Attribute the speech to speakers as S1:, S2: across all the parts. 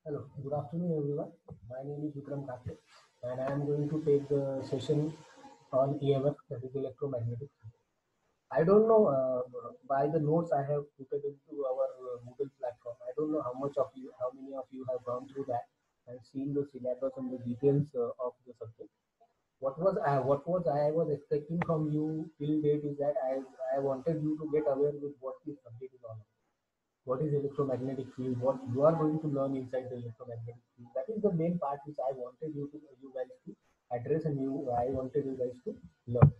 S1: Hello, good afternoon everyone. My name is Vikram Kakre and I am going to take the session on EMF, that is electromagnetic field. I don't know by the notes I have put it into our Moodle platform. I don't know how many of you have gone through that and seen the syllabus and the details of the subject. What was expecting from you till date is that I wanted you to get aware with what this subject is all about. What is electromagnetic field, what you are going to learn inside the electromagnetic field. That is the main part which I wanted you guys to address and I wanted you guys to learn.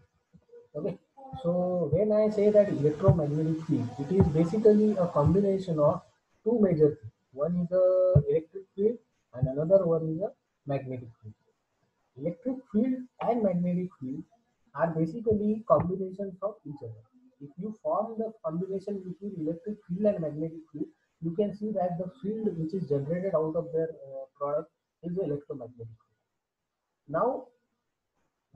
S1: Okay. So when I say that electromagnetic field, it is basically a combination of two major things. One is a electric field and another one is a magnetic field. Electric field and magnetic field are basically combinations of each other. If you form the combination between electric field and magnetic field, you can see that the field which is generated out of their product is the electromagnetic field. Now,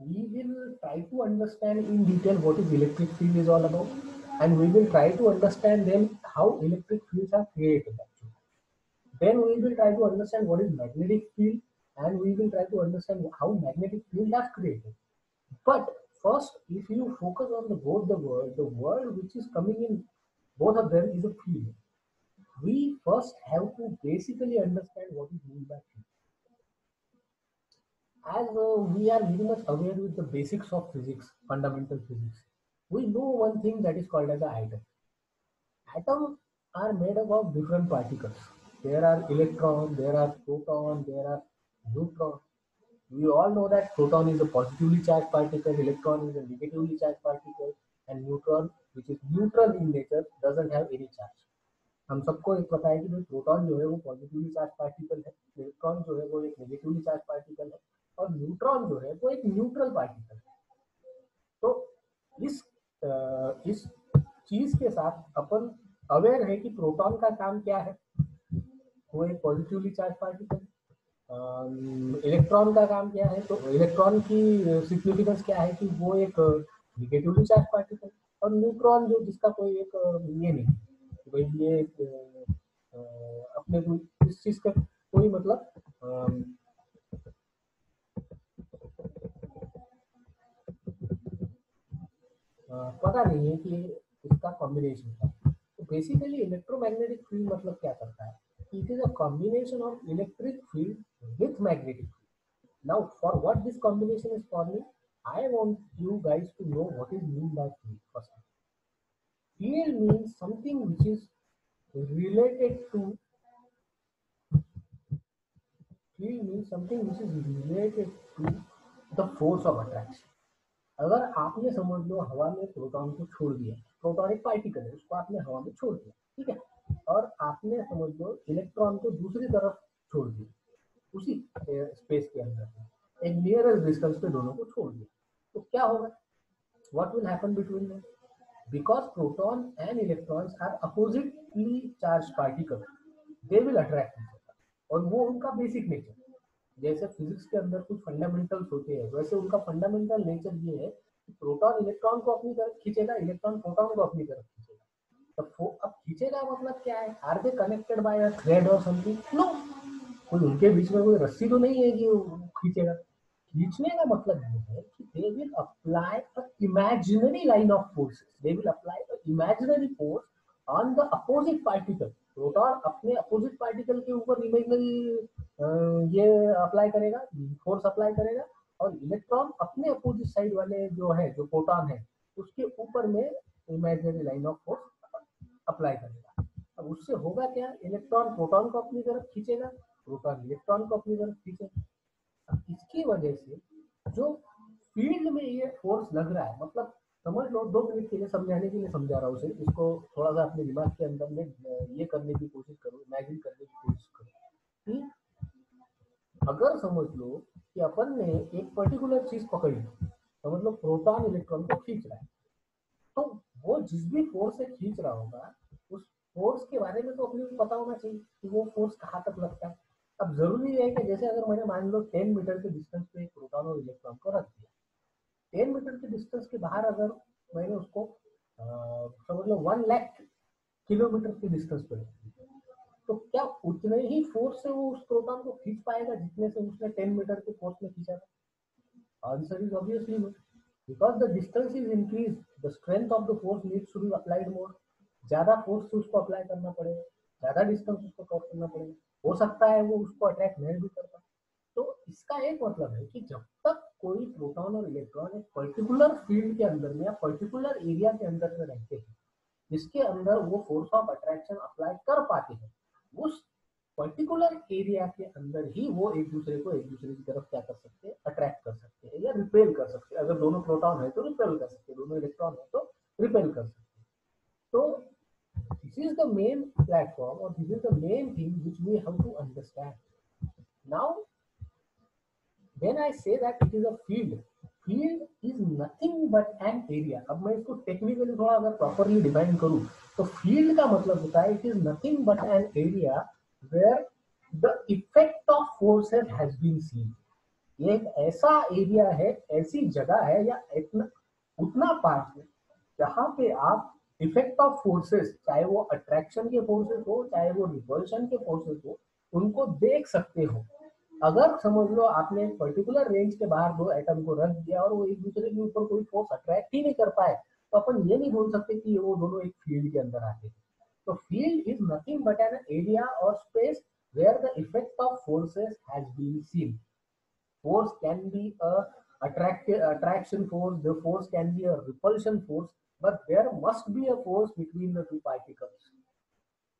S1: we will try to understand in detail what is electric field is all about, and we will try to understand then how electric fields are created actually. Then we will try to understand what is magnetic field, and we will try to understand how magnetic field are created. But first, if you focus on the world which is coming in both of them is a field. We first have to basically understand what is meant by field. As we are very much aware with the basics of physics, fundamental physics, we know one thing that is called as an atom. Atoms are made up of different particles. There are electrons, there are protons, there are neutrons. We all know that proton is a positively charged particle, electron is a negatively charged particle, and neutron, which is neutral in nature, doesn't have any charge. हम सबको एक पता है कि भाई proton जो है वो पॉजिटिवली चार्ज पार्टिकल है, इलेक्ट्रॉन जो है वो एक नेगेटिवली चार्ज पार्टिकल है, और न्यूट्रॉन जो है वो एक न्यूट्रल पार्टिकल है. तो इस चीज के साथ अपन अवेयर है कि प्रोटॉन का काम क्या है, वो एक पॉजिटिवली चार्ज पार्टिकल. इलेक्ट्रॉन का काम क्या है, तो इलेक्ट्रॉन की सिग्निफिकेंस क्या है कि वो एक निगेटिवली चार्ज पार्टिकल. और न्यूट्रॉन जो जिसका कोई एक ये नहीं कि भाई ये अपने को इस चीज का कोई मतलब पता नहीं है कि इसका कॉम्बिनेशन क्या है. तो बेसिकली इलेक्ट्रोमैग्नेटिक फील्ड मतलब क्या करता है, it is a combination of electric field with magnetic field. Now, for what this combination is forming, I want you guys to know what is mean by field first. Field means something which is related to field means something which is related to the force of attraction. अगर आपने समझ लो हवा में proton को छोड़ दिया, proton एक particle है, उसको आपने हवा में छोड़ दिया, ठीक है, और आपने समझ लो इलेक्ट्रॉन को दूसरी तरफ छोड़ दिया उसी स्पेस के अंदर एक नियरेस्ट डिस्टेंस पे दोनों को छोड़ दिया, तो क्या होगा, what will happen between them? Because proton and electrons are oppositely charged particles, they will attract each other. और वो उनका बेसिक नेचर, जैसे फिजिक्स के अंदर कुछ फंडामेंटल्स होते हैं, वैसे उनका फंडामेंटल नेचर ये है कि प्रोटॉन इलेक्ट्रॉन को अपनी तरफ खींचेगा, इलेक्ट्रॉन प्रोटॉन को अपनी तरफ खींचेगा. तो अब खींचेगा मतलब क्या है, are they connected by a thread और समथिंग? नो, कोई उनके बीच में कोई रस्सी तो नहीं है कि खींचेगा. खींचने का मतलब ये है कि they will apply a imaginary line of forces, they will apply a imaginary force on the opposite particle. Proton अपने अपोजिट पार्टिकल के ऊपर इमेजिनरी ये अप्लाई करेगा, फोर्स अप्लाई करेगा, और इलेक्ट्रॉन अपने अपोजिट साइड वाले जो है, जो प्रोटॉन है, उसके ऊपर में imaginary line of force apply करेगा. अब उससे होगा क्या, इलेक्ट्रॉन प्रोटॉन को अपनी तरफ खींचेगा, प्रोटॉन इलेक्ट्रॉन को अपनी तरफ खींचेगा. इसकी वजह से जो फील्ड में ये फोर्स लग रहा है, मतलब समझ लो, 2 मिनट के लिए समझाने के लिए समझा रहा हूँ उसे, इसको थोड़ा सा अपने दिमाग के अंदर में ये करने की कोशिश करो, इमेजिन करने की कोशिश करो कि अगर समझ लो कि अपन ने एक पर्टिकुलर चीज पकड़ी, समझ लो प्रोटॉन इलेक्ट्रॉन को खींच रहा है, तो वो जिस भी फोर्स से खींच रहा होगा उस फोर्स के बारे में तो अपने को पता होना चाहिए कि वो फोर्स कहाँ तक लगता है. अब जरूरी है कि जैसे अगर मैंने मान लो 10 मीटर के डिस्टेंस पे एक प्रोटॉन और इलेक्ट्रॉन को रख दिया, 10 मीटर के डिस्टेंस के बाहर अगर मैंने उसको समझ लो 1 लाख किलोमीटर के डिस्टेंस पे रख दिया,
S2: तो क्या उतने ही फोर्स से वो उस प्रोटॉन को खींच पाएगा जितने से उसने 10 मीटर के फोर्स में खींचा था? Answer is obviously no, because the distance is increase, the strength of the force needs to be applied more. ज्यादा फोर्स से उसको अप्लाई करना पड़ेगा, ज्यादा डिस्टेंस उसको कवर करना पड़ेगा, हो सकता है वो उसको अट्रैक्ट नहीं भी कर पाए। तो इसका एक मतलब है कि जब तक कोई प्रोटॉन और इलेक्ट्रॉन एक पर्टिकुलर फील्ड के अंदर में या पर्टिकुलर एरिया के अंदर में रहते हैं जिसके अंदर वो फोर्स ऑफ अट्रैक्शन अप्लाई कर पाते हैं, उस पर्टिकुलर एरिया के अंदर ही वो एक दूसरे की तरफ क्या कर सकते हैं, अट्रैक्ट कर सकते हैं या रिपेल कर सकते हैं। अगर दोनों प्रोटॉन है तो रिपेल कर सकते हैं, दोनों इलेक्ट्रॉन है तो रिपेल कर सकते हैं। तो this is the main platform और this is the main thing which we have to understand now. When I say that it is a field is nothing but an area। अब मैं इसको टेक्निकली थोड़ा अगर प्रॉपरली डिफाइन करूं तो field का मतलब होता है it is nothing but an area where the effect of forces has been seen. ये एक ऐसा एरिया है, ऐसी जगह है या इतना उतना पार्ट है जहां पे आप इफेक्ट ऑफ फोर्सेस, चाहे वो अट्रैक्शन के फोर्सेस हो चाहे वो रिपल्शन के फोर्सेस हो, उनको देख सकते हो। अगर समझ लो आपने एक पर्टिकुलर रेंज के बाहर दो एटम को रख दिया और वो एक दूसरे के ऊपर कोई फोर्स अट्रैक्ट ही नहीं कर पाए, तो अपन ये नहीं बोल सकते कि वो दोनों एक फील्ड के अंदर आते हैं। तो field is nothing but an area और space where the effect of forces has been seen. Force can be a attraction force, the force can be a repulsion force, but there must be a force between the two particles,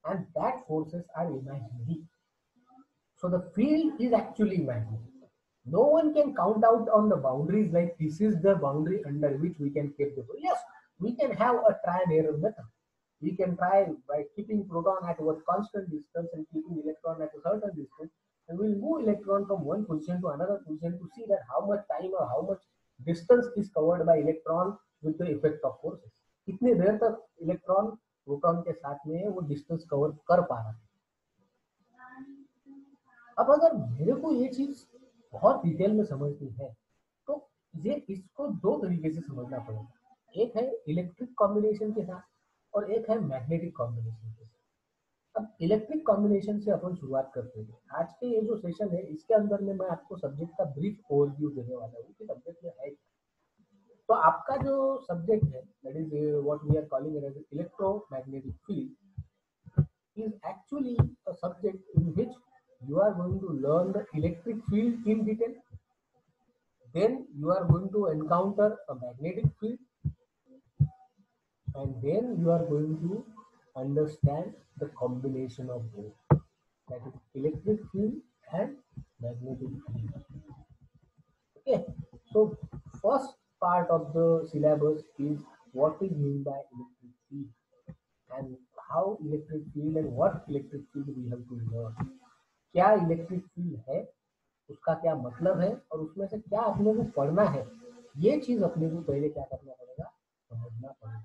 S2: and that forces are imaginary. So the field is actually imaginary. No one can count out on the boundaries like this is the boundary under which we can keep the force. Yes, we can have a try and error method. We can try by keeping proton at a constant distance and keeping electron at a certain distance, and we'll move electron from one position to another position to see that how much time or how much distance is covered by electron with the effect of forces. कितनी देर तक electron proton के साथ में वो distance cover कर पा रहा है। अब अगर मेरे को ये चीज बहुत डिटेल में समझनी है तो ये इसको दो तरीके से समझना पड़ेगा। एक है इलेक्ट्रिक कॉम्बिनेशन के साथ और एक है मैग्नेटिक कॉम्बिनेशन के साथ। अब इलेक्ट्रिक कॉम्बिनेशन से अपन शुरुआत करते हैं। आज के ये जो सेशन है इसके अंदर में मैं आपको सब्जेक्ट का ब्रीफ ओवरव्यू देने वाला हूँ कि सब्जेक्ट में है। तो आपका जो सब्जेक्ट है that is what we are calling as electromagnetic field is actually a subject in which you are going to learn the electric field in detail. Then you are going to encounter a magnetic field, and then you are going to understand the combination of both, that is electric field and magnetic field. Okay, so first part of the syllabus is what is meant by electric field and how electric field and what electric field we have to learn। क्या electric field है, उसका क्या मतलब है और उसमें से क्या अपने को पढ़ना है, ये चीज अपने को पहले क्या करना पड़ेगा, समझना पड़ेगा।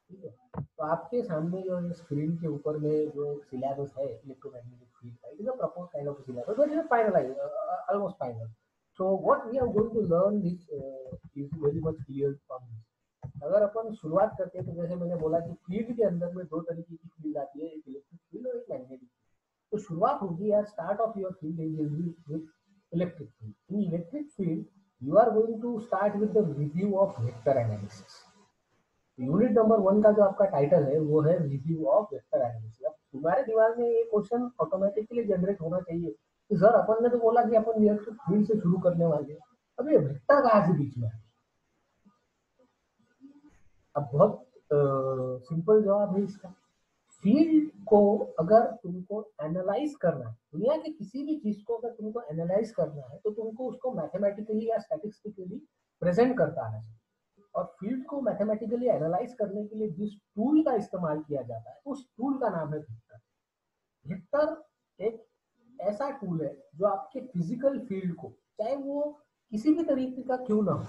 S2: ठीक है, तो आपके सामने जो स्क्रीन के ऊपर में जो सिलेबस है इलेक्ट्रोमैग्नेटिक फील्ड का, it is a propose kind of syllabus but it is finalise, almost final. So what we are going to learn this is very much clear from this. अगर अपन शुरुआत करते हैं तो जैसे मैंने बोला कि फील्ड के अंदर में दो तरीके की फील्ड आती है, एक इलेक्ट्रिक फील्ड और एक मैग्नेटिक। तो शुरुआत होगी यार, start of your field with electric field. In electric field you are going to start with the review of vector analysis. Unit number 1 का जो आपका टाइटल है वो है रिव्यू ऑफ वेक्टर एनालिसिस। अब तुम्हारे दिमाग में ये क्वेश्चन ऑटोमेटिकली जनरेट होना चाहिए कि सर अपन ने तो बोला कि अपन इलेक्ट्रिक फील्ड से शुरू करने वाले हैं, अब ये वेक्टर कहाँ से बीच में है? अब बहुत सिंपल जवाब है इसका। फील्ड को अगर तुमको एनालाइज करना है, दुनिया के किसी भी चीज को अगर तुमको एनालाइज करना है तो तुमको उसको मैथमेटिकली या स्टैटिस्टिकली प्रेजेंट करता है। और फील्ड को मैथमेटिकली एनालाइज करने के लिए जिस टूल का इस्तेमाल किया जाता है उस टूल का नाम है वेक्टर। वेक्टर एक ऐसा टूल है जो आपके फिजिकल फील्ड को, चाहे वो किसी भी तरीके का क्यों ना हो,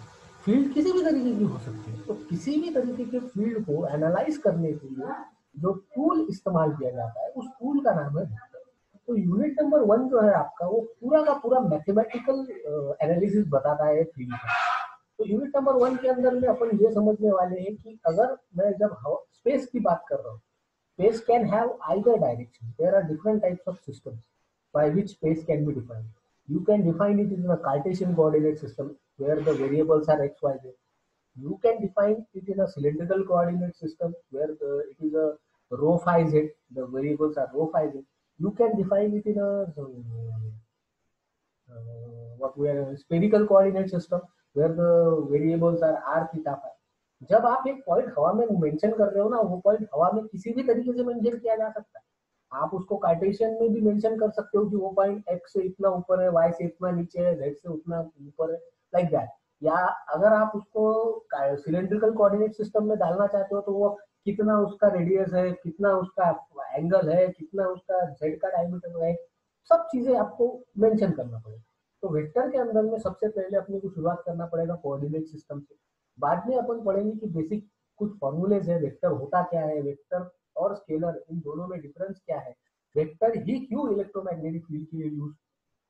S2: फील्ड किसी भी तरीके की हो सकती है, तो किसी भी तरीके के फील्ड को एनालाइज करने के लिए जो टूल इस्तेमाल किया जाता है उस टूल का नाम है वेक्टर। तो यूनिट नंबर 1 जो है आपका वो पूरा का पूरा मैथमेटिकल एनालिसिस बताता है फील्ड का। तो यूनिट नंबर 1 के अंदर में अपन ये समझने वाले हैं कि अगर मैं जब स्पेस की बात कर रहा हूँ
S1: Space can have either direction. There are different types of systems by which space can be defined. You can define it in a Cartesian coordinate system where the variables are x, y, z. You can define it in a cylindrical coordinate system where it is a rho phi z. The variables are rho phi z. You can define it in a what we are spherical coordinate system where the variables are r theta phi. जब आप एक point हवा में mention कर रहे हो ना, वो पॉइंट हवा में किसी भी तरीके से मेंशन किया जा सकता है। आप उसको कार्टेशियन में भी मेंशन कर सकते हो कि वो पॉइंट एक्स से इतना ऊपर है, वाई से इतना नीचे है, जेड से उतना ऊपर है, लाइक दैट। या अगर आप उसको सिलेंड्रिकल कोऑर्डिनेट सिस्टम में डालना चाहते हो तो वो कितना उसका रेडियस है, कितना उसका एंगल है, कितना उसका जेड का डायमीटर है, सब चीजें आपको मेंशन करना पड़ेगा। तो वेक्टर के अंदर में सबसे पहले अपने को शुरुआत करना पड़ेगा कोऑर्डिनेट सिस्टम से। बाद में अपन पढ़ेंगे कि बेसिक कुछ फॉर्मूलेज है, वेक्टर होता क्या है, वेक्टर और स्केलर इन दोनों में डिफरेंस क्या है, वेक्टर ही क्यों इलेक्ट्रोमैग्नेटिक फील्ड के लिए यूज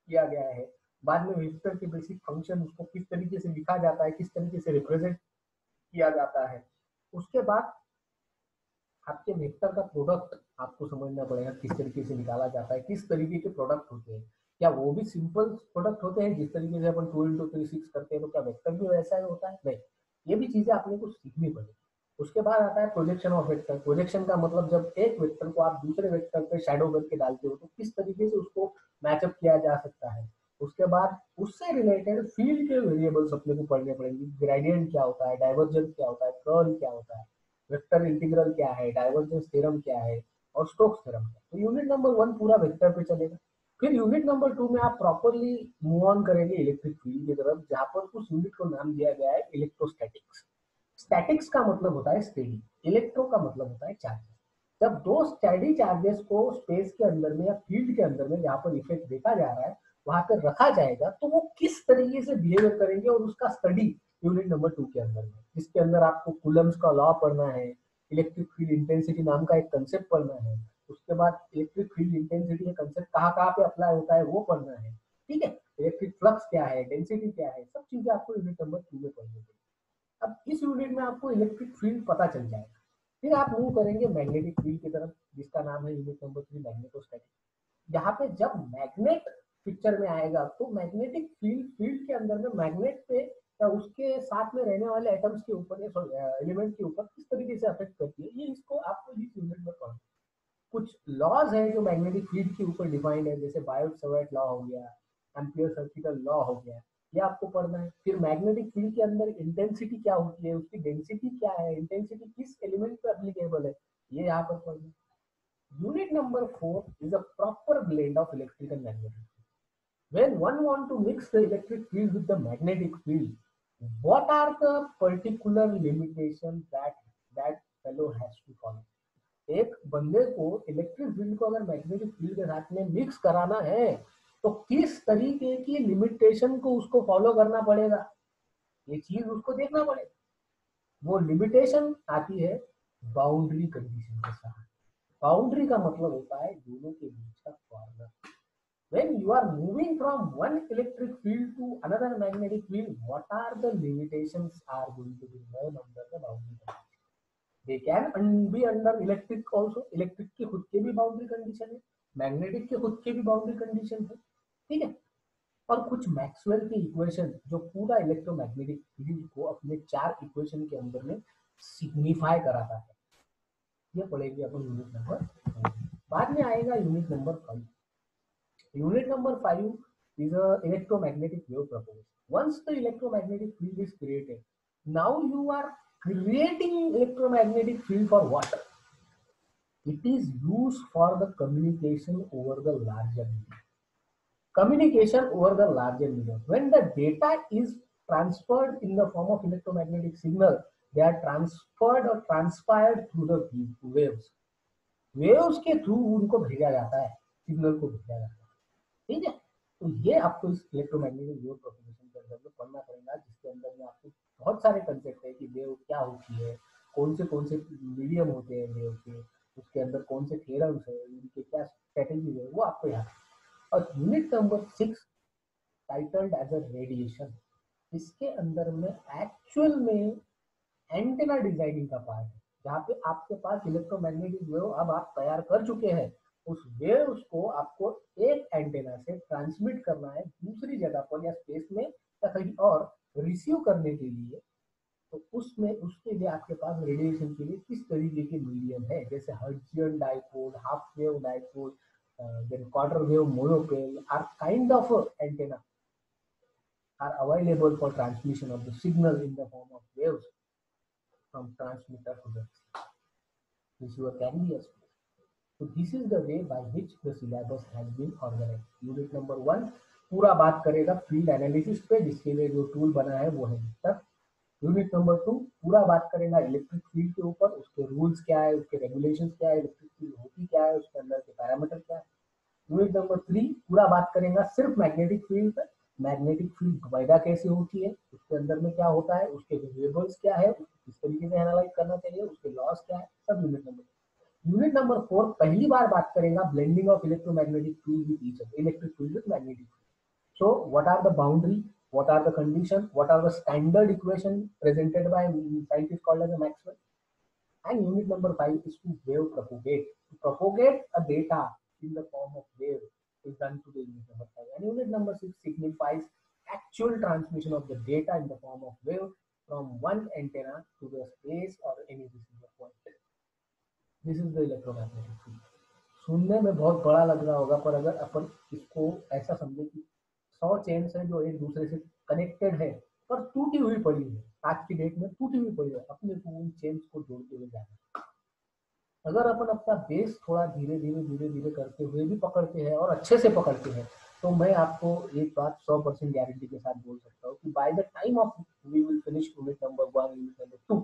S1: किया गया है, बाद में वेक्टर के बेसिक फंक्शन, उसको किस तरीके से लिखा जाता है, किस तरीके से रिप्रेजेंट किया जाता है। उसके बाद आपके वेक्टर का प्रोडक्ट आपको समझना पड़ेगा किस तरीके से निकाला जाता है, किस तरीके के प्रोडक्ट होते हैं, क्या वो भी सिंपल प्रोडक्ट होते हैं जिस तरीके से अपन 2 into 3 6 करते हैं, तो क्या वेक्टर भी वैसा ही होता है? नहीं, ये भी चीजें आपने को सीखनी पड़ेगी। उसके बाद आता है प्रोजेक्शन ऑफ वेक्टर। प्रोजेक्शन का मतलब जब एक वेक्टर को आप दूसरे वेक्टर पे शैडो करके डालते हो तो किस तरीके से उसको मैचअप किया जा सकता है। उसके बाद उससे रिलेटेड फील्ड के वेरिएबल्स अपने को पढ़ने पड़ेंगे। ग्रेडियंट क्या होता है, डाइवर्जेंस क्या होता है, कर्ल क्या होता है, वेक्टर इंटीग्रल क्या है, डाइवर्जेंस थ्योरम क्या है, और स्टोक्स थ्योरम क्या है। तो यूनिट नंबर 1 पूरा वेक्टर पे चलेगा। फिर यूनिट नंबर 2 में आप प्रॉपरली मूव ऑन करेंगे इलेक्ट्रिक फील्ड की तरफ, जहां पर उस यूनिट को नाम दिया गया है इलेक्ट्रोस्टैटिक्स। स्टैटिक्स का मतलब होता है स्टेडी, इलेक्ट्रो का मतलब होता है चार्जेस। जब दो स्टेडी चार्जेस को स्पेस के अंदर में या फील्ड के अंदर में जहां पर इफेक्ट देखा जा रहा है वहां पर रखा जाएगा तो वो किस तरीके से बिहेवियर करेंगे, और उसका स्टडी यूनिट नंबर 2 के अंदर में, जिसके अंदर आपको कूलम्स का लॉ पढ़ना है, इलेक्ट्रिक फील्ड इंटेंसिटी नाम का एक कंसेप्ट पढ़ना है, उसके बाद इलेक्ट्रिक फील्ड इंटेंसिटी का कंसेप्ट कहाँ कहाँ पे अप्लाई होता है वो पढ़ना है। ठीक है, इलेक्ट्रिक फ्लक्स क्या है, डेंसिटी क्या है, सब चीजें आपको यूनिट नंबर 2 में पढ़नी पड़ेगी। अब इस यूनिट में आपको इलेक्ट्रिक फील्ड पता चल जाएगा। फिर आप मूव करेंगे मैग्नेटिक फील्ड की तरफ, जिसका नाम है यूनिट नंबर 3 मैग्नेटोस्टैटिक। यहाँ पे जब मैग्नेट पिक्चर में आएगा तो मैग्नेटिक फील्ड, फील्ड के अंदर में मैग्नेट पे या उसके साथ में रहने वाले एटम्स के ऊपर या एलिमेंट के ऊपर किस तरीके से अफेक्ट करती है, ये इसको आपको इस यूनिट में पढ़ना। कुछ लॉज है जो मैग्नेटिक फील्ड के ऊपर डिफाइंड है, जैसे बायोट सवार्ट लॉ हो गया, एम्पियर सर्किटल लॉ हो गया, ये आपको पढ़ना है। फिर मैग्नेटिक फील्ड के अंदर इंटेंसिटी क्या होती है, उसकी डेंसिटी क्या है, इंटेंसिटी किस एलिमेंट पे एप्लीकेबल है, ये यहाँ पर पढ़ना है। Unit number 4 is a proper blend of electric and magnetic field. When one want to mix the electric field with the magnetic field, what are the particular limitations that fellow has to follow? एक बंदे को electric field को अगर magnetic field के साथ में mix कराना है तो किस तरीके की लिमिटेशन को उसको फॉलो करना पड़ेगा, ये चीज उसको देखना पड़ेगा। वो लिमिटेशन आती है बाउंड्री कंडीशन के साथ। बाउंड्री का मतलब होता है दोनों के बीच का corner. when you are moving from one electric field to another magnetic field, what are the limitations are going to be known under the boundary condition? They can be under electric also. Electric के खुद के भी boundary condition है, magnetic के खुद के भी boundary condition है। ठीक है, और कुछ मैक्सवेल की इक्वेशन जो पूरा इलेक्ट्रोमैग्नेटिक फील्ड को अपने 4 इक्वेशन के अंदर में सिग्निफाई कराता है, ये पढ़ेंगे अपन यूनिट नंबर 4। बाद में आएगा unit number 5। Unit number 5 is a electromagnetic wave propagation. Once the electromagnetic field is created, now you are creating electromagnetic field for what? It is used for the communication over the larger medium. Communication over the larger medium. When the data is transferred in the form of electromagnetic signal, they are transferred or transpired through the waves. Waves के through उनको भेजा जाता है, signal को भेजा जाता है। ठीक है, तो ये आपको इस इलेक्ट्रोमैग्नेटिक वेव प्रोपगेशन के अंदर में पढ़ना पड़ेगा, जिसके अंदर में आपको बहुत सारे कंसेप्ट है कि वेव क्या होती है, कौन से मीडियम होते हैं वेव के, उसके अंदर कौन से थ्योरम्स है, उनके क्या स्ट्रेटेजी है, वो आपको याद है। और unit number 6 titled as a radiation, इसके अंदर में एक्चुअल में एंटेना डिजाइनिंग का पार्ट है।
S2: जहाँ पे आपके पास इलेक्ट्रोमैग्नेटिक वेव अब आप तैयार कर चुके हैं, उस वेव्स को आपको एक एंटेना से ट्रांसमिट करना है दूसरी जगह पर या स्पेस में या कहीं और रिसीव करने के लिए। तो उसमें उसके लिए आपके पास रेडिएशन के लिए किस तरीके के मीडियम है, जैसे Hertzian dipole, half wave dipole, then quarter wave monopole are kind of antenna are available for transmission of the signal in the form of waves from transmitter to the receiver carrier. So this is the way by which the syllabus has been organized. Unit number 1 पूरा बात करेगा field analysis पे, जिसके लिए जो tool बना है वो है विक्टर। यूनिट नंबर 2 पूरा बात करेगा इलेक्ट्रिक फील्ड के ऊपर, उसके रूल्स क्या है, उसके रेगुलेशंस क्या है, इलेक्ट्रिक फील्ड होती क्या है, उसके अंदर के पैरामीटर क्या है। यूनिट नंबर 3 पूरा बात करेगा सिर्फ मैग्नेटिक फील्ड पर, मैग्नेटिक फील्ड पैदा कैसे होती है, उसके अंदर में क्या होता है, उसके वेरिएबल्स क्या है, किस तरीके से एनालाइज करना चाहिए, उसके लॉस क्या है, सब यूनिट नंबर 4 पहली बार बात करेगा blending of electromagnetic field with each other, electric field with magnetic field. So what are the boundary, what are the condition, what are the standard equation presented by scientist called as a Maxwell. And unit number 5 is to wave propagate. To propagate a data in the form of wave is done to the unit number 5. And unit number 6 signifies actual transmission of the data in the form of wave from one antenna to the space or any receiver point. This is the electromagnetic field. सुनने में बहुत बड़ा लग रहा होगा, पर अगर अपन इसको ऐसा समझे कि 100 चेन्स है जो एक दूसरे से कनेक्टेड है पर टूटी हुई पड़ी है, आज की डेट में टूटी हुई पड़ी है, अपने को उन चेन्स को जोड़ते हुए जाना। अगर अपन अपना बेस थोड़ा धीरे धीरे करते हुए भी पकड़ते हैं और अच्छे से पकड़ते हैं, तो मैं आपको एक बात 100% गारंटी के साथ बोल सकता हूँ कि by the time of we will finish unit number 1, unit number 2,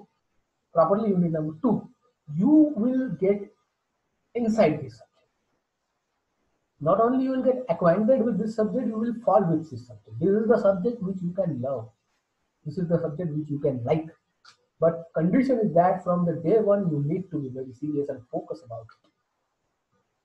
S2: properly unit number 2, you will get inside this subject. Not only you will get acquainted with this subject, you will fall with this subject. This is the subject which you can love. This is the subject which you can like. But condition is that from the day one, you need to be very serious and focus about it.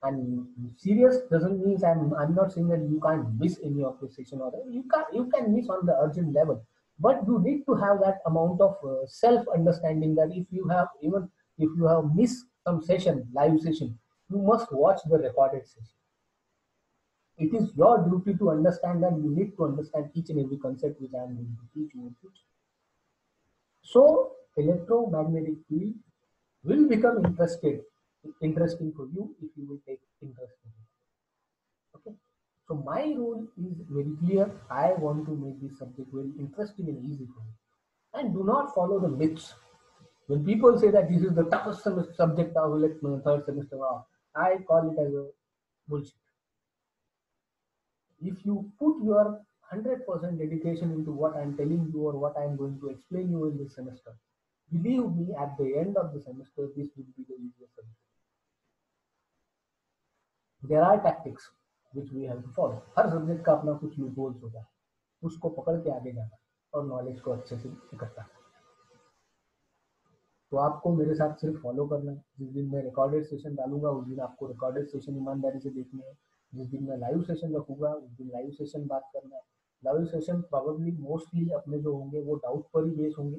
S2: And serious doesn't mean I'm not saying that you can't miss any of the session or you can miss on the urgent level. But you need to have that amount of self understanding that if you have missed some session, live session, you must watch the recorded session. It is your duty to understand, and you need to understand each and every concept which I am going to teach you in future. So electromagnetic field will become interesting for you if you will take interest in it. Okay. So my rule is very clear. I want to make this subject very interesting and easy for you. And do not follow the myths. When people say that this is the toughest subject of third semester, I call it as a bullshit. If you put your 100% dedication into what I am telling you or what I am going to explain you in this semester, believe me, at the end of the semester, this will be the easiest subject. There are tactics which we have to follow. Her subject का अपना कुछ loopholes होता है, उसको पकड़ के आगे जाना और नॉलेज को अच्छे से इकट्ठा करना। तो आपको मेरे साथ सिर्फ फॉलो करना है। जिस दिन मैं रिकॉर्डेड सेशन डालूंगा उस दिन आपको रिकॉर्डेड सेशन ईमानदारी से देखने हैं। जिस दिन मैं लाइव सेशन रखूंगा उस दिन लाइव सेशन बात करना है। लाइव सेशन प्रोबेबली मोस्टली अपने जो होंगे वो डाउट पर ही बेस होंगे,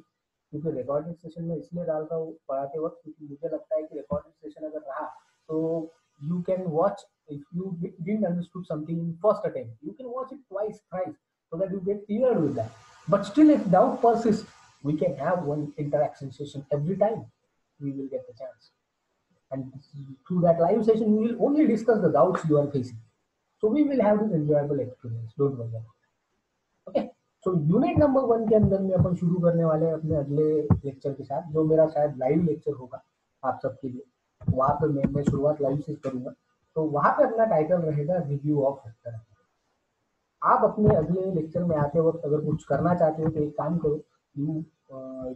S2: क्योंकि रिकॉर्डेड सेशन में इसलिए डाल रहा हूँ पढ़ाते वक्त क्योंकि मुझे लगता है कि रिकॉर्डेड सेशन अगर रहा तो you can watch, if you didn't understood something in first attempt, you can watch it twice, thrice, so that you get cleared with that. But still, if doubt persists, we can have one interaction session every time we will get the chance. And through that live session, we will only discuss the doubts you are facing. So we will have this enjoyable experience. Don't worry about it. Okay. So unit number 1 के अंदर में अपन शुरू करने वाले हैं अपने अगले lecture के साथ, जो मेरा शायद लाइव लेक्चर होगा आप सबके लिए। वहां पर मैं शुरुआत लाइव से करूंगा, तो वहां पे अपना टाइटल रहेगा रिव्यू ऑफ वेक्टर। आप अपने अगले लेक्चर में आते वक्त अगर कुछ करना चाहते हो तो एक काम करो,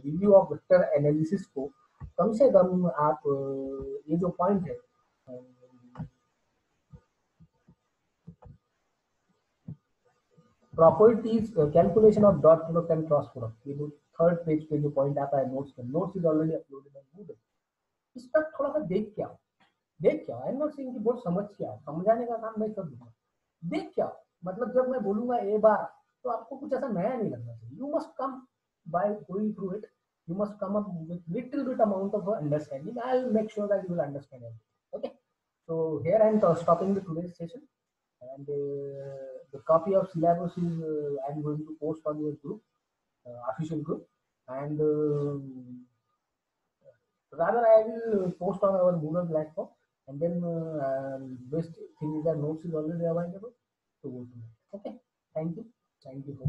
S2: रिव्यू ऑफ वेक्टर एनालिसिस को कम से कम आप ये जो पॉइंट है properties, calculation of dot product and cross product, ये जो थर्ड पेज पे जो पॉइंट आता है नोट्स में, notes is already uploaded on Google. इस पर थोड़ा सा देख के आओ, आई एम नॉट सेइंग कि बहुत समझ के आओ, समझाने का काम मैं कर दूंगा, देख के आओ। मतलब जब मैं बोलूंगा ए बार तो आपको कुछ ऐसा नया नहीं लगना चाहिए। You must come by going through it, You must come up with little bit amount of understanding. I'll make sure that you will understand everything. Okay. So here I'm stopping the today's session, and the copy of syllabus is I'm going to post on your group, official group, and rather I will post on our Moodle platform, and then best thing is that notes is already available. So go to that. Okay. Thank you. Thank you for